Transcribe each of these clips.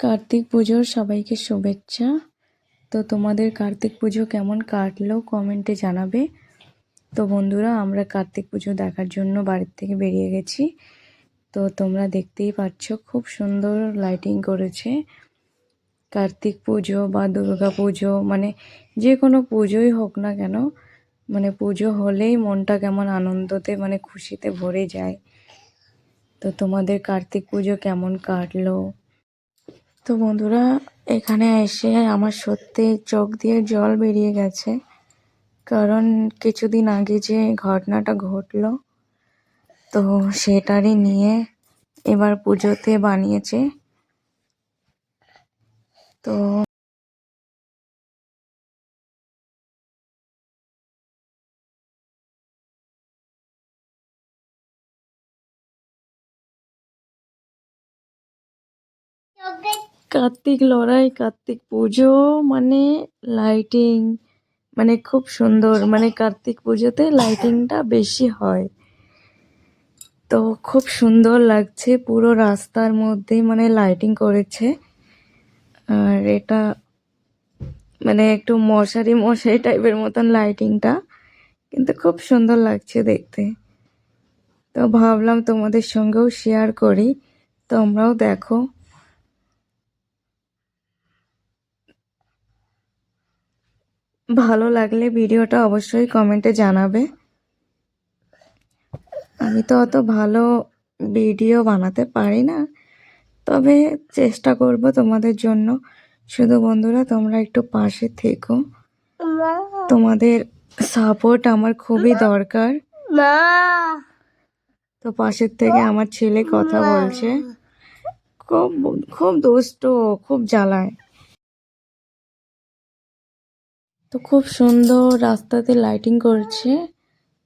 কার্তিক পুজোর সবাইকে শুভেচ্ছা। তো তোমাদের কার্তিক পুজো কেমন কাটলো কমেন্টে জানাবে। তো বন্ধুরা, আমরা কার্তিক পুজো দেখার জন্য বাড়ির থেকে বেরিয়ে গেছি। তো তোমরা দেখতেই পাচ্ছ খুব সুন্দর লাইটিং করেছে। কার্তিক পুজো বা দুর্গা পুজো মানে যে কোনো পুজোই হোক না কেন, মানে পুজো হলেই মনটা কেমন আনন্দতে মানে খুশিতে ভরে যায়। তো তোমাদের কার্তিক পুজো কেমন কাটলো? তো বন্ধুরা, এখানে এসে আমার সত্যি চোখ দিয়ে জল বেরিয়ে গেছে, কারণ কিছুদিন আগে যে ঘটনাটা ঘটলো, তো সেটারই নিয়ে এবার পুজোতে বানিয়েছে। তো কার্তিক লড়াই, কার্তিক পুজো মানে লাইটিং মানে খুব সুন্দর, মানে কার্তিক পুজোতে লাইটিংটা বেশি হয়। তো খুব সুন্দর লাগছে, পুরো রাস্তার মধ্যে মানে লাইটিং করেছে। আর এটা মানে একটু মশারি মশারি টাইপের মতন লাইটিংটা, কিন্তু খুব সুন্দর লাগছে দেখতে। তো ভাবলাম তোমাদের সঙ্গেও শেয়ার করি, তোমরাও দেখো। ভালো লাগলে ভিডিওটা অবশ্যই কমেন্টে জানাবে। আমি তো অত ভালো ভিডিও বানাতে পারি না, তবে চেষ্টা করব তোমাদের জন্য। শুধু বন্ধুরা, তোমরা একটু পাশে থেকো, তোমাদের সাপোর্ট আমার খুবই দরকার। তো পাশের থেকে আমার ছেলে কথা বলছে, খুব খুব দুষ্ট, খুব জ্বালায়। তো খুব সুন্দর রাস্তাতে লাইটিং করছে,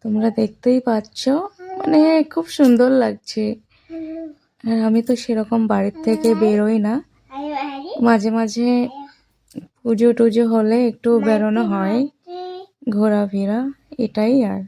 তোমরা দেখতেই পাচ্ছ, মানে খুব সুন্দর লাগছে। আর আমি তো সেরকম বাড়ির থেকে বেরোই না, মাঝে মাঝে পুজো টুজো হলে একটু বেরোনো হয়, ঘোরাফেরা, এটাই আর।